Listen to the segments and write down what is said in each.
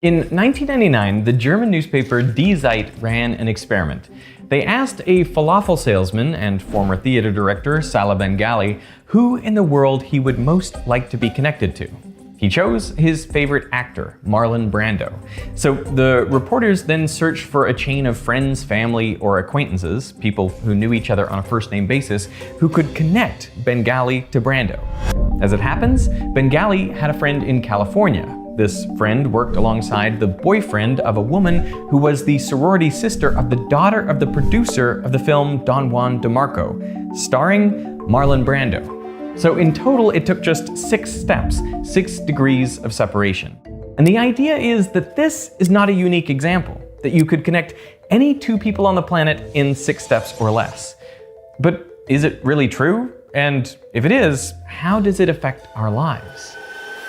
In 1999, the German newspaper Die Zeit ran an experiment. They asked a falafel salesman and former theater director, Salah Bengali, who in the world he would most like to be connected to. He chose his favorite actor, Marlon Brando. So the reporters then searched for a chain of friends, family, or acquaintances, people who knew each other on a first-name basis, who could connect Bengali to Brando. As it happens, Bengali had a friend in California. This friend worked alongside the boyfriend of a woman who was the sorority sister of the daughter of the producer of the film Don Juan DeMarco, starring Marlon Brando. So in total, it took just 6 steps, 6 degrees of separation. And the idea is that this is not a unique example, that you could connect any 2 people on the planet in 6 steps or less. But is it really true? And if it is, how does it affect our lives?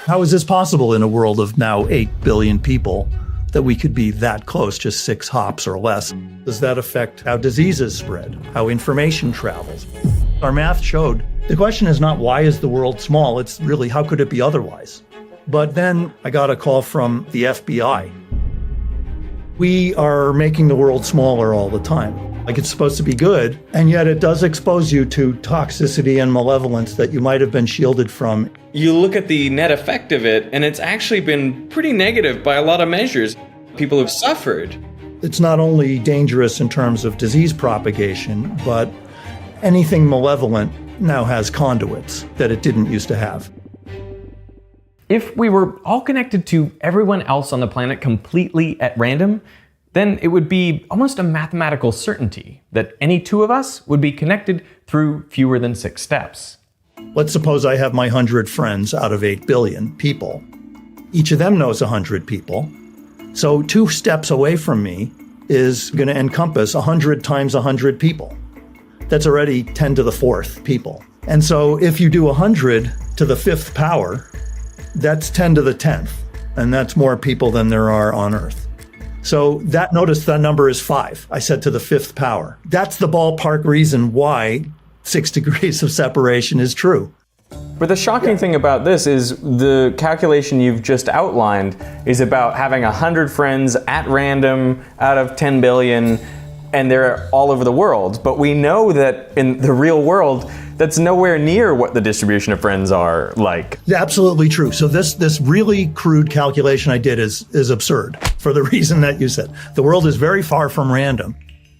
How is this possible in a world of now 8 billion people, that we could be that close, just 6 hops or less? Does that affect how diseases spread, how information travels? Our math showed the question is not why is the world small, it's really how could it be otherwise? But then I got a call from the FBI. We are making the world smaller all the time. Like it's supposed to be good, and yet it does expose you to toxicity and malevolence that you might have been shielded from. You look at the net effect of it, and it's actually been pretty negative by a lot of measures. People have suffered. It's not only dangerous in terms of disease propagation, but anything malevolent now has conduits that it didn't used to have. If we were all connected to everyone else on the planet completely at random, then it would be almost a mathematical certainty that any 2 of us would be connected through fewer than 6 steps. Let's suppose I have my 100 friends out of 8 billion people. Each of them knows 100 people. So 2 steps away from me is going to encompass 100 times 100 people. That's already 10 to the 4th people. And so if you do 100 to the 5th power, that's 10 to the 10th. And that's more people than there are on Earth. So notice that number is 5. I said to the 5th power. That's the ballpark reason why 6 degrees of separation is true. But the shocking thing about this is the calculation you've just outlined is about having 100 friends at random out of 10 billion, and they're all over the world. But we know that in the real world, that's nowhere near what the distribution of friends are like. Absolutely true. So this really crude calculation I did is absurd for the reason that you said. The world is very far from random.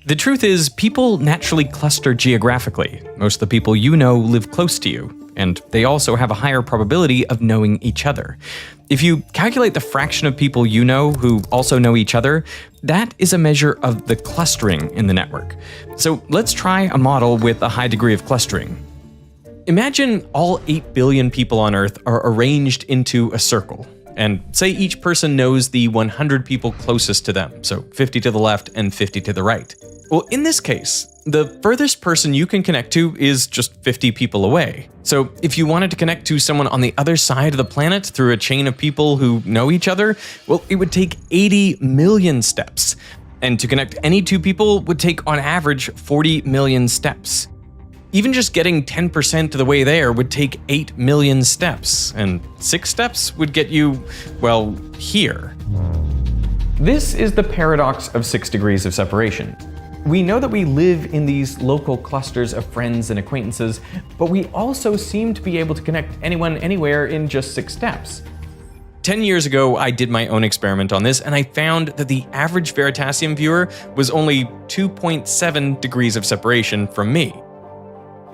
The truth is, people naturally cluster geographically. Most of the people you know live close to you, and they also have a higher probability of knowing each other. If you calculate the fraction of people you know who also know each other, that is a measure of the clustering in the network. So let's try a model with a high degree of clustering. Imagine all 8 billion people on Earth are arranged into a circle, and say each person knows the 100 people closest to them, so 50 to the left and 50 to the right. Well, in this case, the furthest person you can connect to is just 50 people away. So if you wanted to connect to someone on the other side of the planet through a chain of people who know each other, well, it would take 80 million steps. And to connect any 2 people would take, on average, 40 million steps. Even just getting 10% of the way there would take 8 million steps, and 6 steps would get you, well, here. This is the paradox of 6 degrees of separation. We know that we live in these local clusters of friends and acquaintances, but we also seem to be able to connect anyone anywhere in just 6 steps. 10 years ago, I did my own experiment on this, and I found that the average Veritasium viewer was only 2.7 degrees of separation from me.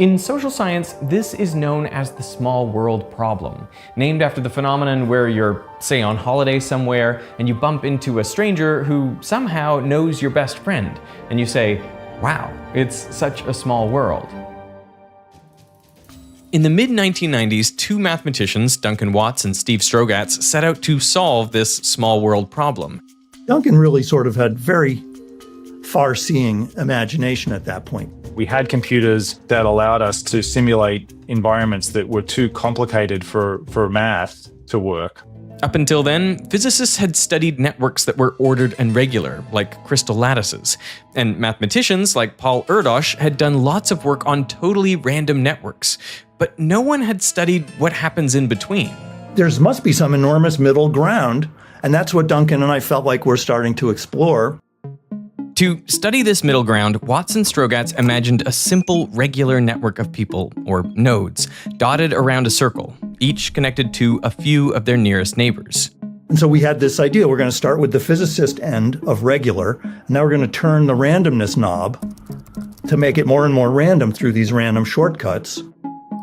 In social science, this is known as the small world problem, named after the phenomenon where you're, say, on holiday somewhere and you bump into a stranger who somehow knows your best friend, and you say, wow, it's such a small world. In the mid-1990s, 2 mathematicians, Duncan Watts and Steve Strogatz, set out to solve this small world problem. Duncan really sort of had very far-seeing imagination at that point. We had computers that allowed us to simulate environments that were too complicated for math to work. Up until then, physicists had studied networks that were ordered and regular, like crystal lattices. And mathematicians like Paul Erdos had done lots of work on totally random networks. But no one had studied what happens in between. There must be some enormous middle ground, And that's what Duncan and I felt like we're starting to explore. To study this middle ground, Watts and Strogatz imagined a simple, regular network of people, or nodes, dotted around a circle, each connected to a few of their nearest neighbors. And so we had this idea, we're going to start with the physicist end of regular, and now we're going to turn the randomness knob to make it more and more random through these random shortcuts.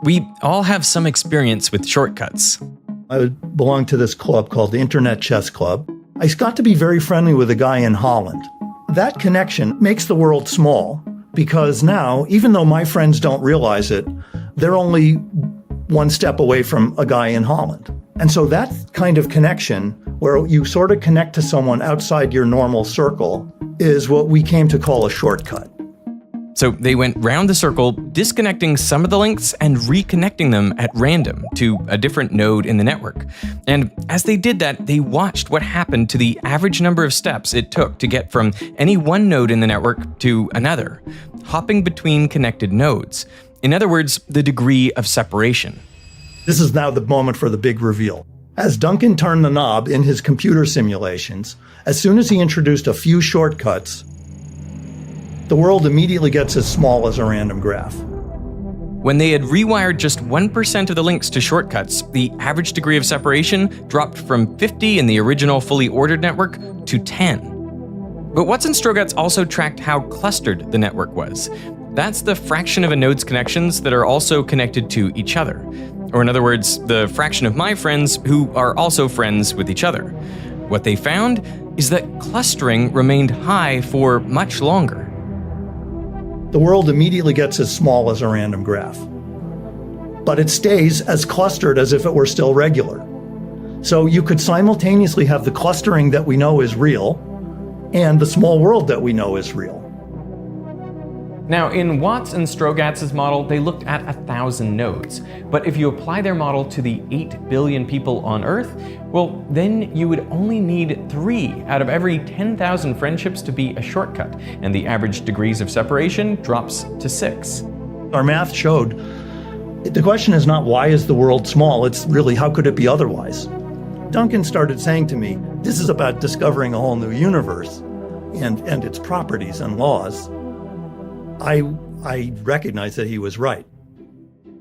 We all have some experience with shortcuts. I belonged to this club called the Internet Chess Club. I got to be very friendly with a guy in Holland. That connection makes the world small because now, even though my friends don't realize it, they're only one step away from a guy in Holland. And so that kind of connection, where you sort of connect to someone outside your normal circle, is what we came to call a shortcut. So they went round the circle, disconnecting some of the links and reconnecting them at random to a different node in the network. And as they did that, they watched what happened to the average number of steps it took to get from any one node in the network to another, hopping between connected nodes. In other words, the degree of separation. This is now the moment for the big reveal. As Duncan turned the knob in his computer simulations, as soon as he introduced a few shortcuts, the world immediately gets as small as a random graph. When they had rewired just 1% of the links to shortcuts, the average degree of separation dropped from 50 in the original fully ordered network to 10. But Watts and Strogatz also tracked how clustered the network was. That's the fraction of a node's connections that are also connected to each other. Or in other words, the fraction of my friends who are also friends with each other. What they found is that clustering remained high for much longer. The world immediately gets as small as a random graph. But it stays as clustered as if it were still regular. So you could simultaneously have the clustering that we know is real and the small world that we know is real. Now, in Watts and Strogatz's model, they looked at 1,000 nodes. But if you apply their model to the 8 billion people on Earth, well, then you would only need 3 out of every 10,000 friendships to be a shortcut, and the average degrees of separation drops to 6. Our math showed the question is not why is the world small, it's really how could it be otherwise? Duncan started saying to me, this is about discovering a whole new universe and its properties and laws. I recognized that he was right.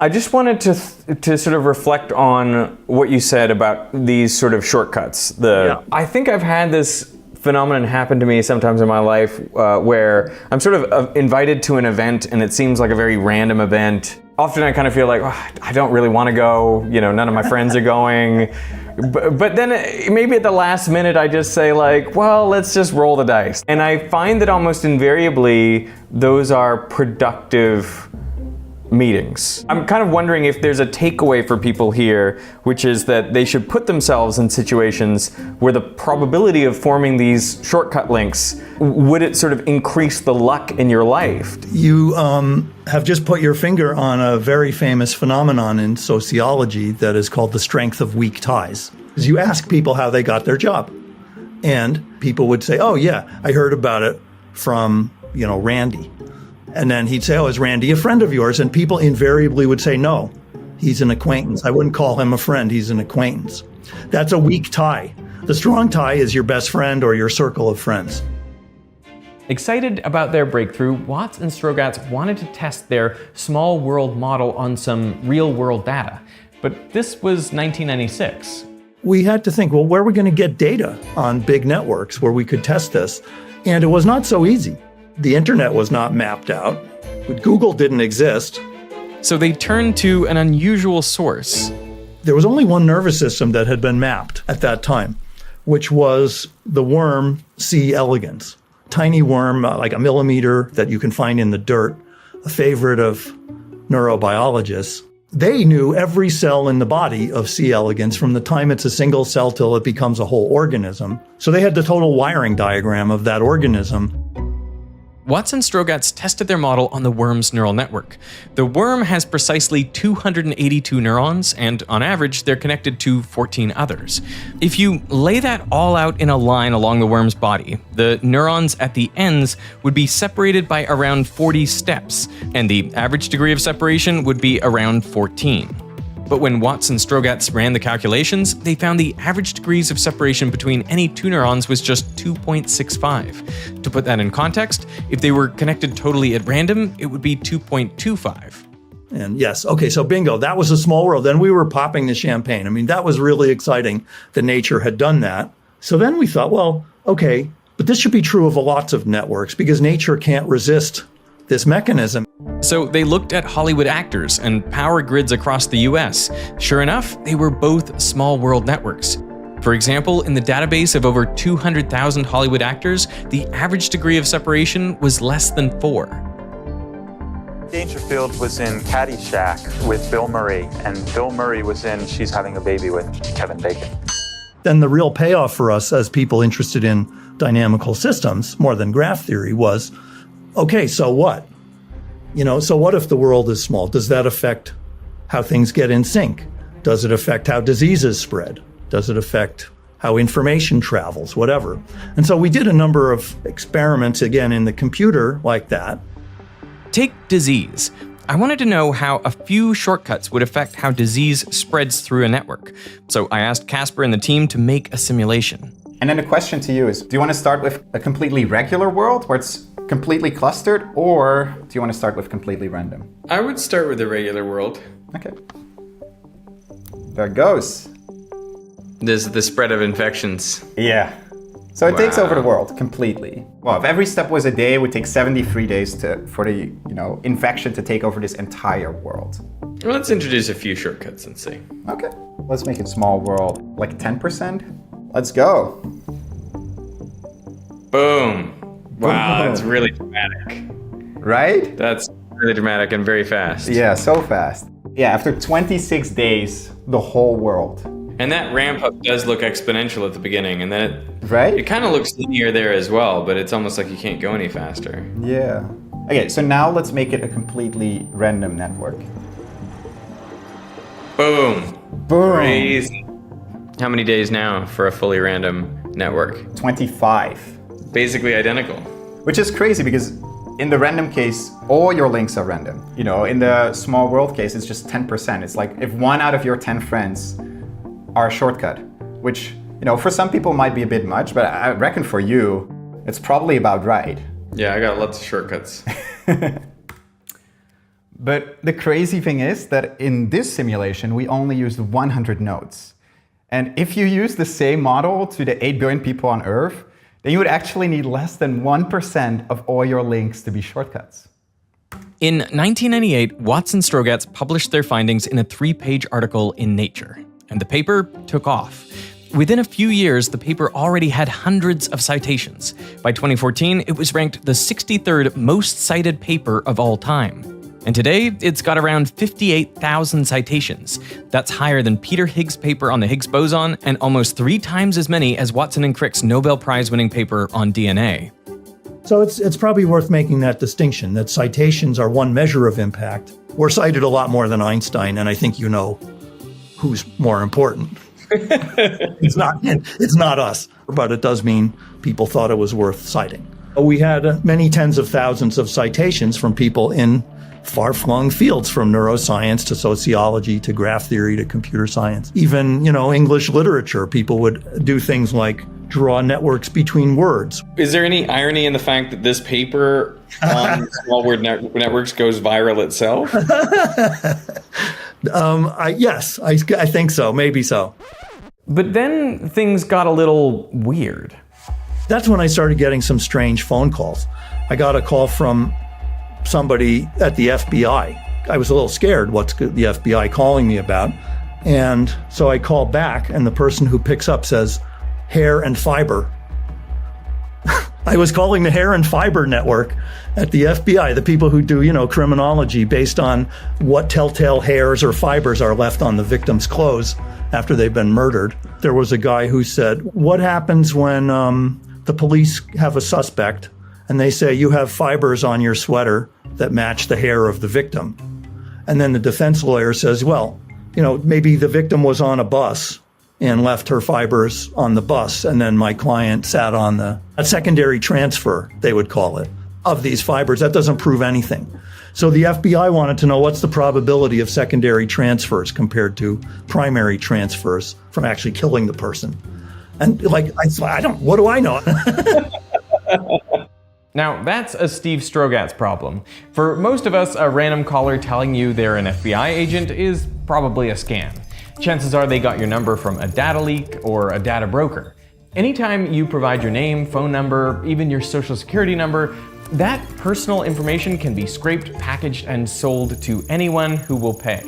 I just wanted to sort of reflect on what you said about these sort of shortcuts. I think I've had this phenomenon happen to me sometimes in my life where I'm sort of invited to an event and it seems like a very random event. Often I kind of feel like, oh, I don't really want to go, none of my friends are going. But then maybe at the last minute I just say like, well, let's just roll the dice. And I find that almost invariably those are productive meetings. I'm kind of wondering if there's a takeaway for people here, which is that they should put themselves in situations where the probability of forming these shortcut links, would it sort of increase the luck in your life? You have just put your finger on a very famous phenomenon in sociology that is called the strength of weak ties. Because you ask people how they got their job, and people would say, oh yeah, I heard about it from, Randy. And then he'd say, oh, is Randy a friend of yours? And people invariably would say, no, he's an acquaintance. I wouldn't call him a friend. He's an acquaintance. That's a weak tie. The strong tie is your best friend or your circle of friends. Excited about their breakthrough, Watts and Strogatz wanted to test their small world model on some real world data. But this was 1996. We had to think, well, where are we going to get data on big networks where we could test this? And it was not so easy. The internet was not mapped out. Google didn't exist. So they turned to an unusual source. There was only one nervous system that had been mapped at that time, which was the worm C. elegans. Tiny worm, like a millimeter that you can find in the dirt, a favorite of neurobiologists. They knew every cell in the body of C. elegans from the time it's a single cell till it becomes a whole organism. So they had the total wiring diagram of that organism. Watts and Strogatz tested their model on the worm's neural network. The worm has precisely 282 neurons, and on average, they're connected to 14 others. If you lay that all out in a line along the worm's body, the neurons at the ends would be separated by around 40 steps, and the average degree of separation would be around 14. But when Watts and Strogatz ran the calculations, they found the average degrees of separation between any two neurons was just 2.65. To put that in context, if they were connected totally at random, it would be 2.25. And yes, okay, so bingo, that was a small world. Then we were popping the champagne. I mean, that was really exciting that nature had done that. So then we thought, well, okay, but this should be true of lots of networks because nature can't resist this mechanism. So they looked at Hollywood actors and power grids across the US. Sure enough, they were both small world networks. For example, in the database of over 200,000 Hollywood actors, the average degree of separation was less than 4. Dangerfield was in Caddyshack with Bill Murray, and Bill Murray was in She's Having a Baby with Kevin Bacon. Then the real payoff for us as people interested in dynamical systems, more than graph theory, was, okay, so what? So what if the world is small? Does that affect how things get in sync? Does it affect how diseases spread? Does it affect how information travels? Whatever. And so we did a number of experiments, again, in the computer like that. Take disease. I wanted to know how a few shortcuts would affect how disease spreads through a network. So I asked Casper and the team to make a simulation. And then the question to you is, do you want to start with a completely regular world where it's completely clustered, or do you want to start with completely random? I would start with the regular world. Okay. There it goes. This is the spread of infections. Yeah. So it takes over the world completely. Well, if every step was a day, it would take 73 days for the infection to take over this entire world. Well, let's introduce a few shortcuts and see. Okay. Let's make it small world, like 10%. Let's go. Boom. Wow, that's really dramatic. Right? That's really dramatic and very fast. Yeah, so fast. Yeah, after 26 days, the whole world. And that ramp up does look exponential at the beginning, and then right? It kind of looks linear there as well, but it's almost like you can't go any faster. Yeah. Okay, so now let's make it a completely random network. Boom. Boom. Crazy. How many days now for a fully random network? 25. Basically identical. Which is crazy because in the random case, all your links are random. In the small world case, it's just 10%. It's like if 1 out of your 10 friends are a shortcut, which, for some people might be a bit much, but I reckon for you, it's probably about right. Yeah, I got lots of shortcuts. But the crazy thing is that in this simulation, we only used 100 nodes. And if you use the same model to the 8 billion people on Earth, then you would actually need less than 1% of all your links to be shortcuts. In 1998, Watts and Strogatz published their findings in a 3-page article in Nature, and the paper took off. Within a few years, the paper already had hundreds of citations. By 2014, it was ranked the 63rd most cited paper of all time. And today, it's got around 58,000 citations. That's higher than Peter Higgs' paper on the Higgs boson and almost 3 times as many as Watson and Crick's Nobel Prize-winning paper on DNA. So it's probably worth making that distinction, that citations are one measure of impact. We're cited a lot more than Einstein, and I think you know who's more important. It's not us, but it does mean people thought it was worth citing. We had many tens of thousands of citations from people in far-flung fields, from neuroscience to sociology to graph theory to computer science. Even, English literature, people would do things like draw networks between words. Is there any irony in the fact that this paper on small word networks goes viral itself? Yes, I think so, maybe so. But then things got a little weird. That's when I started getting some strange phone calls. I got a call from somebody at the FBI. I was a little scared, what's the FBI calling me about? And so I call back, and the person who picks up says, hair and fiber. I was calling the hair and fiber network at the FBI, the people who do, criminology based on what telltale hairs or fibers are left on the victim's clothes after they've been murdered. There was a guy who said, what happens when the police have a suspect and they say, you have fibers on your sweater that match the hair of the victim? And then the defense lawyer says, well, maybe the victim was on a bus and left her fibers on the bus, and then my client sat on a secondary transfer, they would call it, of these fibers. That doesn't prove anything. So the FBI wanted to know what's the probability of secondary transfers compared to primary transfers from actually killing the person. And like, what do I know? Now, that's a Steve Strogatz problem. For most of us, a random caller telling you they're an FBI agent is probably a scam. Chances are they got your number from a data leak or a data broker. Anytime you provide your name, phone number, even your social security number, that personal information can be scraped, packaged, and sold to anyone who will pay.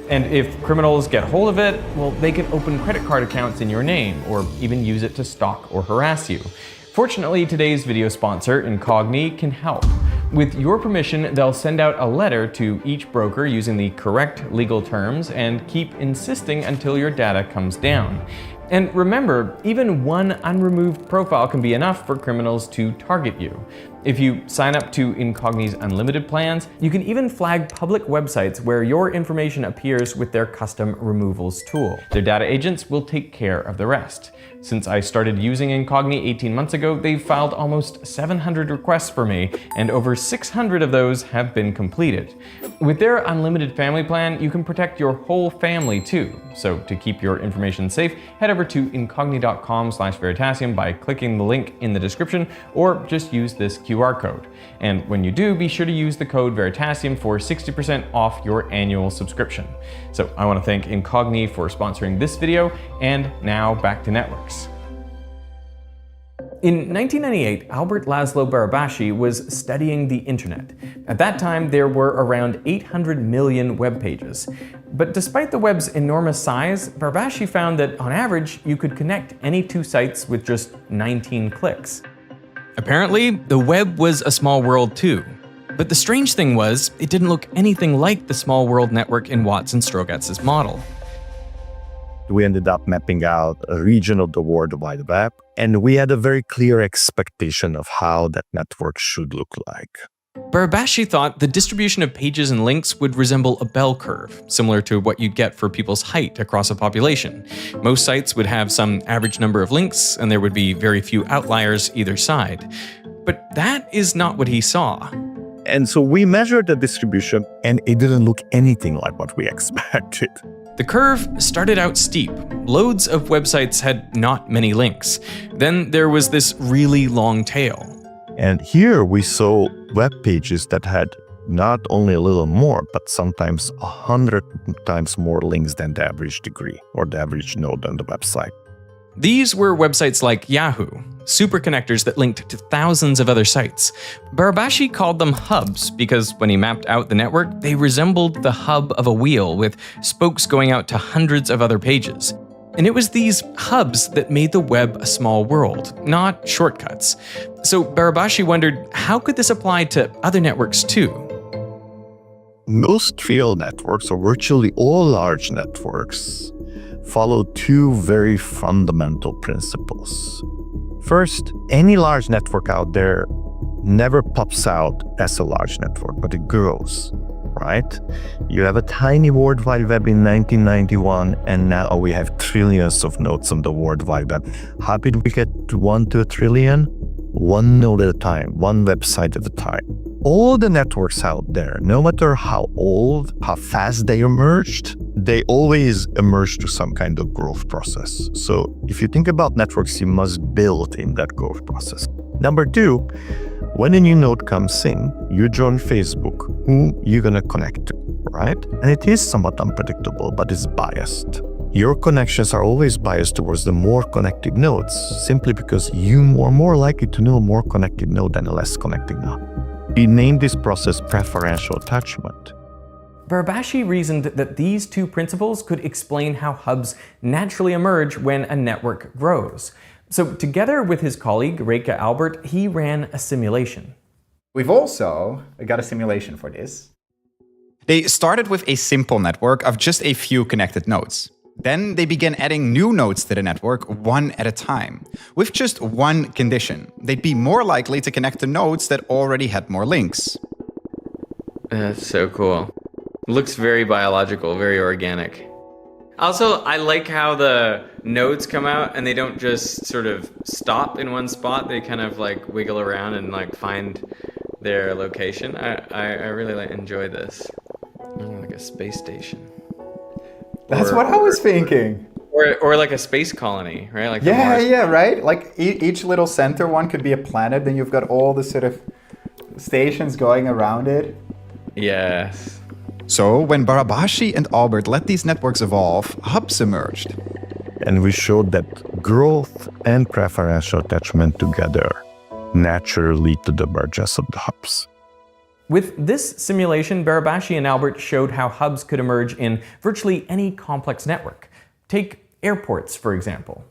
And if criminals get hold of it, well, they can open credit card accounts in your name, or even use it to stalk or harass you. Fortunately, today's video sponsor, Incogni, can help. With your permission, they'll send out a letter to each broker using the correct legal terms and keep insisting until your data comes down. And remember, even one unremoved profile can be enough for criminals to target you. If you sign up to Incogni's unlimited plans, you can even flag public websites where your information appears with their custom removals tool. Their data agents will take care of the rest. Since I started using Incogni 18 months ago, they've filed almost 700 requests for me, and over 600 of those have been completed. With their unlimited family plan, you can protect your whole family too. So to keep your information safe, head over to incogni.com/Veritasium by clicking the link in the description, or just use this QR code. And when you do, be sure to use the code Veritasium for 60% off your annual subscription. So I want to thank Incogni for sponsoring this video, and now back to networks. In 1998, Albert Laszlo Barabashi was studying the internet. At that time, there were around 800 million web pages. But despite the web's enormous size, Barabashi found that on average, you could connect any two sites with just 19 clicks. Apparently, the web was a small world too. But the strange thing was, it didn't look anything like the small world network in Watts and Strogatz's model. We ended up mapping out a region of the World Wide Web, and we had a very clear expectation of how that network should look like. Barabashi thought the distribution of pages and links would resemble a bell curve, similar to what you'd get for people's height across a population. Most sites would have some average number of links, and there would be very few outliers either side. But that is not what he saw. And so we measured the distribution, and it didn't look anything like what we expected. The curve started out steep. Loads of websites had not many links. Then there was this really long tail. And here we saw web pages that had not only a little more, but sometimes 100 times more links than the average degree or the average node on the website. These were websites like Yahoo, super connectors that linked to thousands of other sites. Barabashi called them hubs because when he mapped out the network, they resembled the hub of a wheel with spokes going out to hundreds of other pages. And it was these hubs that made the web a small world, not shortcuts. So Barabashi wondered, how could this apply to other networks too? Most real networks, or virtually all large networks, follow two very fundamental principles. First, any large network out there never pops out as a large network, but it grows, right? You have a tiny World Wide Web in 1991, and now we have trillions of nodes on the World Wide Web. How did we get to 1 to a trillion? One node at a time, one website at a time. All the networks out there, no matter how old, how fast they emerged, they always emerge to some kind of growth process. So if you think about networks, you must build in that growth process. Number two, when a new node comes in, you join Facebook, who you're going to connect to, right? And it is somewhat unpredictable, but it's biased. Your connections are always biased towards the more connected nodes, simply because you are more likely to know a more connected node than a less connected node. We named this process preferential attachment. Barabashi reasoned that these two principles could explain how hubs naturally emerge when a network grows. So together with his colleague, Reika Albert, he ran a simulation. We've also got a simulation for this. They started with a simple network of just a few connected nodes. Then they began adding new nodes to the network one at a time, with just one condition. They'd be more likely to connect to nodes that already had more links. That's so cool. Looks very biological, very organic. Also, I like how the nodes come out and they don't just sort of stop in one spot. They kind of like wiggle around and like find their location. I really enjoy this. Like a space station. That's what I was thinking. Or like a space colony, right? Like Yeah, right? Like each little center one could be a planet, then you've got all the sort of stations going around it. Yes. So when Barabashi and Albert let these networks evolve, hubs emerged. And we showed that growth and preferential attachment together naturally lead to the emergence of the hubs. With this simulation, Barabashi and Albert showed how hubs could emerge in virtually any complex network. Take airports, for example.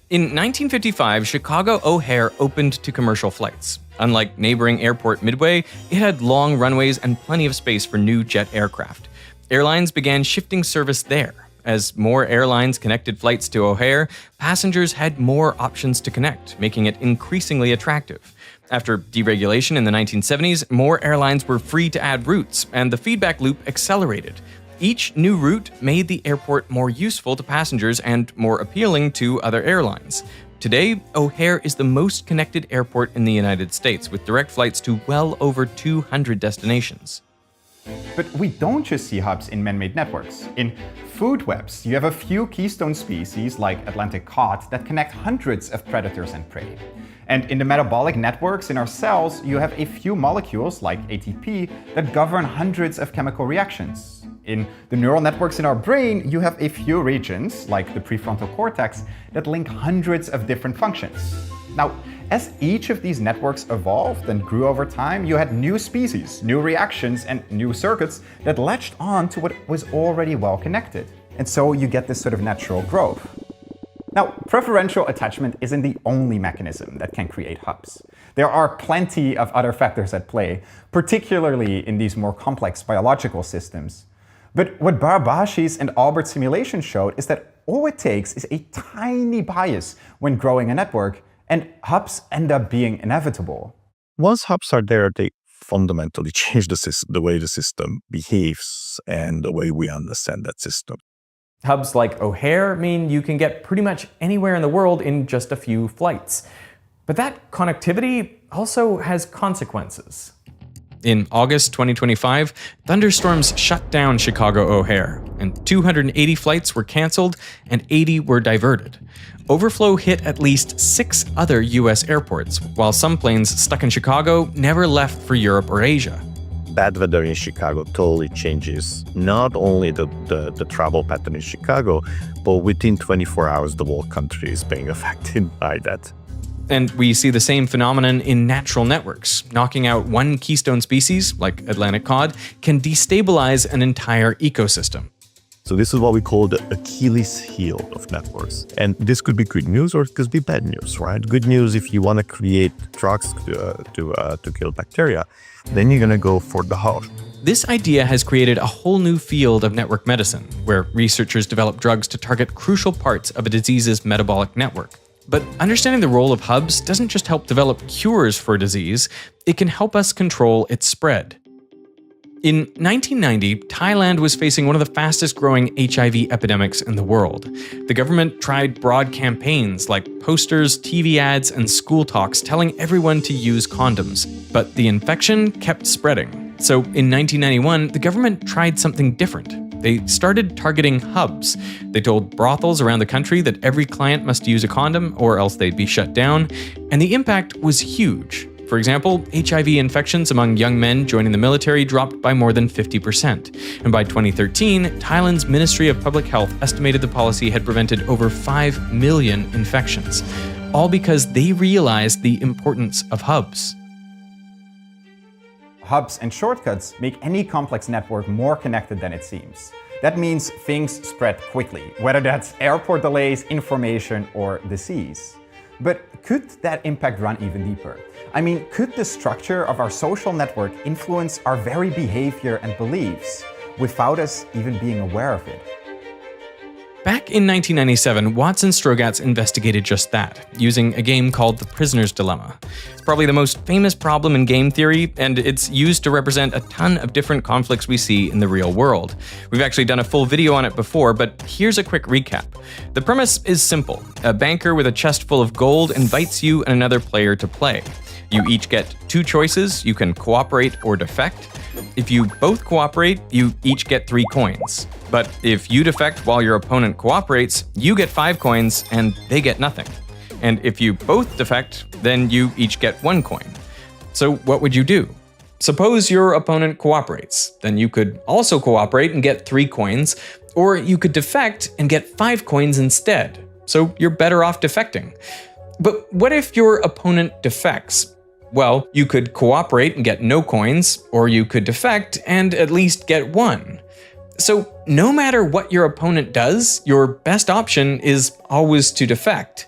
In 1955, Chicago O'Hare opened to commercial flights. Unlike neighboring airport Midway, it had long runways and plenty of space for new jet aircraft. Airlines began shifting service there. As more airlines connected flights to O'Hare, passengers had more options to connect, making it increasingly attractive. After deregulation in the 1970s, more airlines were free to add routes, and the feedback loop accelerated. Each new route made the airport more useful to passengers and more appealing to other airlines. Today, O'Hare is the most connected airport in the United States, with direct flights to well over 200 destinations. But we don't just see hubs in man-made networks. In food webs, you have a few keystone species like Atlantic cod that connect hundreds of predators and prey. And in the metabolic networks in our cells, you have a few molecules like ATP that govern hundreds of chemical reactions. In the neural networks in our brain, you have a few regions, like the prefrontal cortex, that link hundreds of different functions. Now, as each of these networks evolved and grew over time, you had new species, new reactions, and new circuits that latched on to what was already well connected. And so you get this sort of natural growth. Now, preferential attachment isn't the only mechanism that can create hubs. There are plenty of other factors at play, particularly in these more complex biological systems. But what Barabashi's and Albert's simulation showed is that all it takes is a tiny bias when growing a network, and hubs end up being inevitable. Once hubs are there, they fundamentally change the way the system behaves and the way we understand that system. Hubs like O'Hare mean you can get pretty much anywhere in the world in just a few flights. But that connectivity also has consequences. In August 2025, thunderstorms shut down Chicago O'Hare, and 280 flights were canceled and 80 were diverted. Overflow hit at least 6 other US airports, while some planes stuck in Chicago never left for Europe or Asia. Bad weather in Chicago totally changes not only the travel pattern in Chicago, but within 24 hours, the whole country is being affected by that. And we see the same phenomenon in natural networks. Knocking out one keystone species, like Atlantic cod, can destabilize an entire ecosystem. So this is what we call the Achilles heel of networks. And this could be good news or it could be bad news, right? Good news if you want to create drugs to kill bacteria, then you're going to go for the hub. This idea has created a whole new field of network medicine, where researchers develop drugs to target crucial parts of a disease's metabolic network. But understanding the role of hubs doesn't just help develop cures for a disease, it can help us control its spread. In 1990, Thailand was facing one of the fastest growing HIV epidemics in the world. The government tried broad campaigns like posters, TV ads, and school talks telling everyone to use condoms. But the infection kept spreading. So in 1991, the government tried something different. They started targeting hubs. They told brothels around the country that every client must use a condom or else they'd be shut down. And the impact was huge. For example, HIV infections among young men joining the military dropped by more than 50%. And by 2013, Thailand's Ministry of Public Health estimated the policy had prevented over 5 million infections, all because they realized the importance of hubs. Hubs and shortcuts make any complex network more connected than it seems. That means things spread quickly, whether that's airport delays, information, or disease. But could that impact run even deeper? I mean, could the structure of our social network influence our very behavior and beliefs without us even being aware of it? Back in 1997, Watson Strogatz investigated just that, using a game called The Prisoner's Dilemma. It's probably the most famous problem in game theory, and it's used to represent a ton of different conflicts we see in the real world. We've actually done a full video on it before, but here's a quick recap. The premise is simple. A banker with a chest full of gold invites you and another player to play. You each get 2 choices. You can cooperate or defect. If you both cooperate, you each get 3 coins. But if you defect while your opponent cooperates, you get 5 coins and they get nothing. And if you both defect, then you each get 1 coin. So what would you do? Suppose your opponent cooperates, then you could also cooperate and get 3 coins, or you could defect and get 5 coins instead. So you're better off defecting. But what if your opponent defects? Well, you could cooperate and get no coins, or you could defect and at least get 1. So no matter what your opponent does, your best option is always to defect.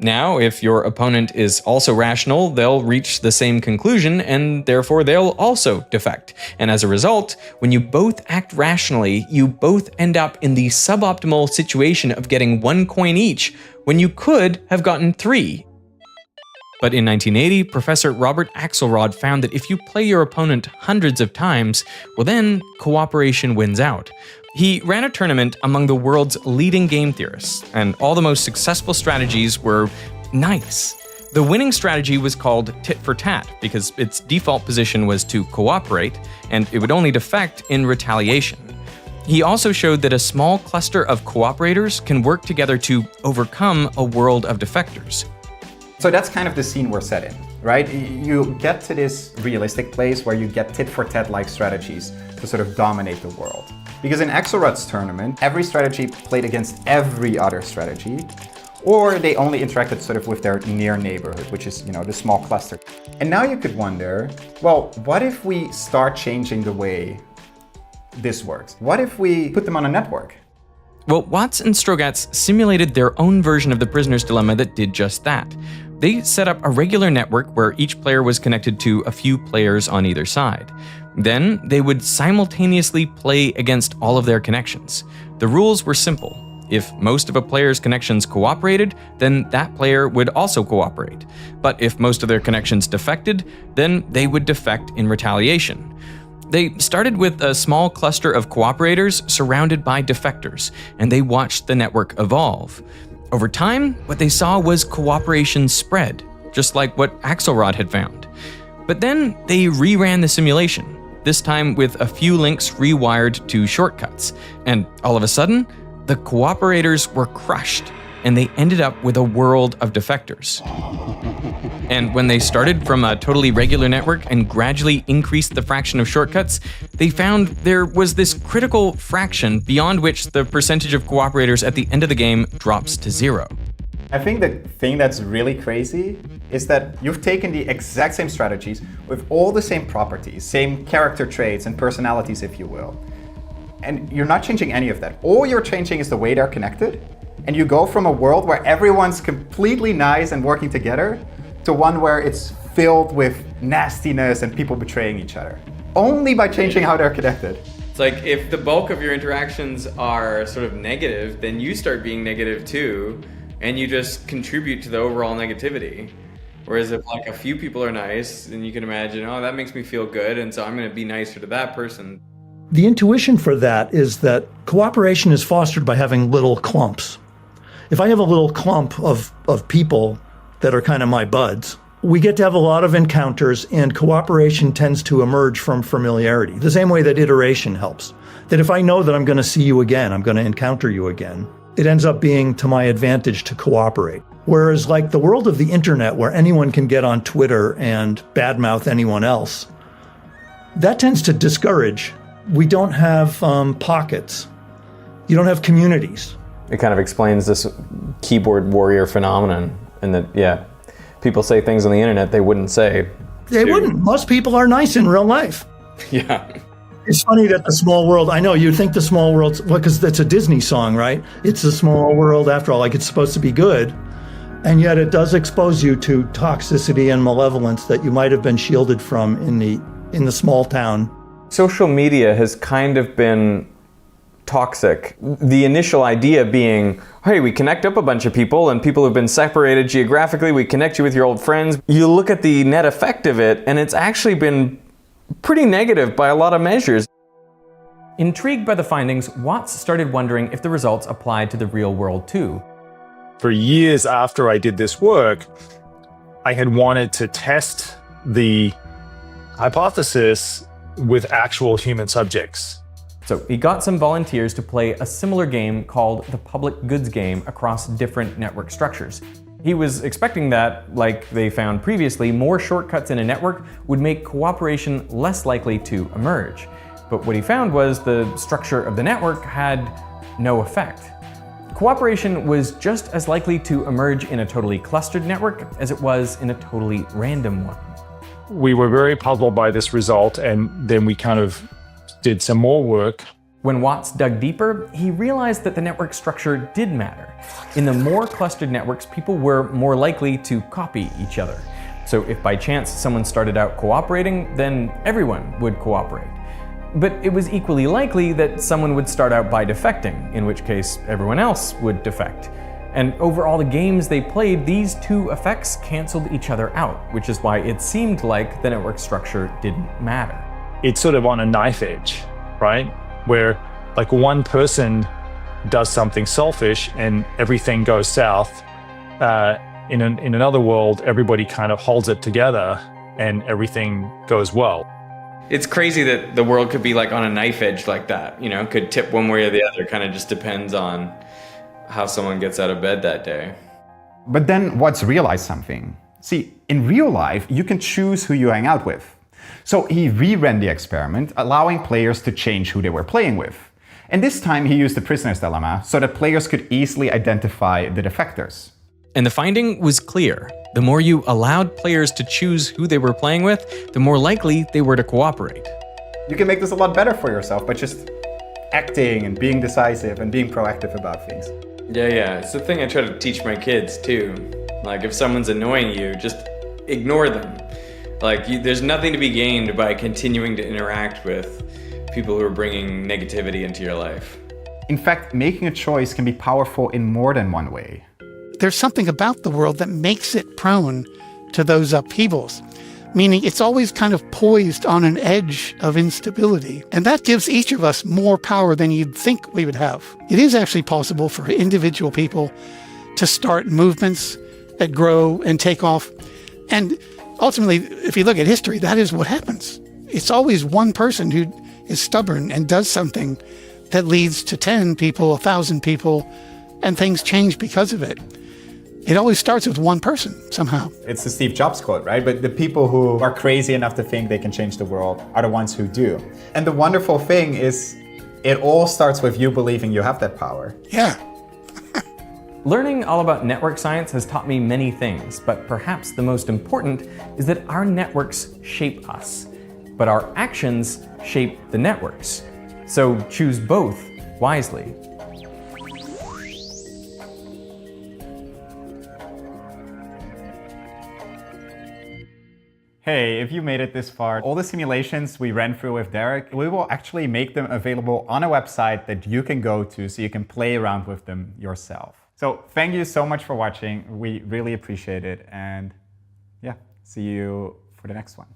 Now, if your opponent is also rational, they'll reach the same conclusion, and therefore they'll also defect. And as a result, when you both act rationally, you both end up in the suboptimal situation of getting 1 coin each, when you could have gotten 3. But in 1980, Professor Robert Axelrod found that if you play your opponent hundreds of times, well then, cooperation wins out. He ran a tournament among the world's leading game theorists, and all the most successful strategies were nice. The winning strategy was called tit for tat because its default position was to cooperate, and it would only defect in retaliation. He also showed that a small cluster of cooperators can work together to overcome a world of defectors. So that's kind of the scene we're set in, right? You get to this realistic place where you get tit-for-tat-like strategies to sort of dominate the world. Because in Axelrod's tournament, every strategy played against every other strategy, or they only interacted sort of with their near neighborhood, which is, the small cluster. And now you could wonder, well, what if we start changing the way this works? What if we put them on a network? Well, Watts and Strogatz simulated their own version of the prisoner's dilemma that did just that. They set up a regular network where each player was connected to a few players on either side. Then, they would simultaneously play against all of their connections. The rules were simple. If most of a player's connections cooperated, then that player would also cooperate. But if most of their connections defected, then they would defect in retaliation. They started with a small cluster of cooperators surrounded by defectors, and they watched the network evolve. Over time, what they saw was cooperation spread, just like what Axelrod had found. But then they reran the simulation, this time with a few links rewired to shortcuts, and all of a sudden, the cooperators were crushed, and they ended up with a world of defectors. And when they started from a totally regular network and gradually increased the fraction of shortcuts, they found there was this critical fraction beyond which the percentage of cooperators at the end of the game drops to 0. I think the thing that's really crazy is that you've taken the exact same strategies with all the same properties, same character traits and personalities, if you will. And you're not changing any of that. All you're changing is the way they're connected. And you go from a world where everyone's completely nice and working together to one where it's filled with nastiness and people betraying each other. Only by changing how they're connected. It's like if the bulk of your interactions are sort of negative, then you start being negative too, and you just contribute to the overall negativity. Whereas if like a few people are nice, then you can imagine, oh, that makes me feel good, and so I'm going to be nicer to that person. The intuition for that is that cooperation is fostered by having little clumps. If I have a little clump of people that are kind of my buds, we get to have a lot of encounters, and cooperation tends to emerge from familiarity, the same way that iteration helps. That if I know that I'm going to see you again, I'm going to encounter you again, it ends up being to my advantage to cooperate. Whereas like the world of the internet, where anyone can get on Twitter and badmouth anyone else, that tends to discourage. We don't have pockets. You don't have communities. It kind of explains this keyboard warrior phenomenon, and that, people say things on the internet they wouldn't say. They wouldn't. Most people are nice in real life. Yeah. It's funny that the small world, I know you think the small world's, because that's a Disney song, right? It's a small world after all, like it's supposed to be good. And yet it does expose you to toxicity and malevolence that you might have been shielded from in the small town. Social media has kind of been toxic. The initial idea being, hey, we connect up a bunch of people and people who've been separated geographically, we connect you with your old friends. You look at the net effect of it, and it's actually been pretty negative by a lot of measures. Intrigued by the findings, Watts started wondering if the results applied to the real world too. For years after I did this work, I had wanted to test the hypothesis with actual human subjects. So he got some volunteers to play a similar game called the public goods game across different network structures. He was expecting that, like they found previously, more shortcuts in a network would make cooperation less likely to emerge. But what he found was the structure of the network had no effect. Cooperation was just as likely to emerge in a totally clustered network as it was in a totally random one. We were very puzzled by this result, and then we kind of did some more work. When Watts dug deeper, he realized that the network structure did matter. In the more clustered networks, people were more likely to copy each other. So if by chance someone started out cooperating, then everyone would cooperate. But it was equally likely that someone would start out by defecting, in which case everyone else would defect. And over all the games they played, these two effects canceled each other out, which is why it seemed like the network structure didn't matter. It's sort of on a knife edge, right? Where like one person does something selfish and everything goes south. In another world, everybody kind of holds it together and everything goes well. It's crazy that the world could be like on a knife edge like that, you know, could tip one way or the other, kind of just depends on how someone gets out of bed that day. But then Watts realized something. See, in real life, you can choose who you hang out with. So he reran the experiment, allowing players to change who they were playing with. And this time he used the prisoner's dilemma so that players could easily identify the defectors. And the finding was clear. The more you allowed players to choose who they were playing with, the more likely they were to cooperate. You can make this a lot better for yourself by just acting and being decisive and being proactive about things. Yeah, it's the thing I try to teach my kids too. Like if someone's annoying you, just ignore them. Like there's nothing to be gained by continuing to interact with people who are bringing negativity into your life. In fact, making a choice can be powerful in more than one way. There's something about the world that makes it prone to those upheavals, meaning it's always kind of poised on an edge of instability. And that gives each of us more power than you'd think we would have. It is actually possible for individual people to start movements that grow and take off. And ultimately, if you look at history, that is what happens. It's always one person who is stubborn and does something that leads to 10 people, 1,000 people, and things change because of it. It always starts with one person, somehow. It's the Steve Jobs quote, right? But the people who are crazy enough to think they can change the world are the ones who do. And the wonderful thing is, it all starts with you believing you have that power. Yeah. Learning all about network science has taught me many things, but perhaps the most important is that our networks shape us, but our actions shape the networks. So choose both wisely. Hey, if you made it this far, all the simulations we ran through with Derek, we will actually make them available on a website that you can go to so you can play around with them yourself. So thank you so much for watching. We really appreciate it. And yeah, see you for the next one.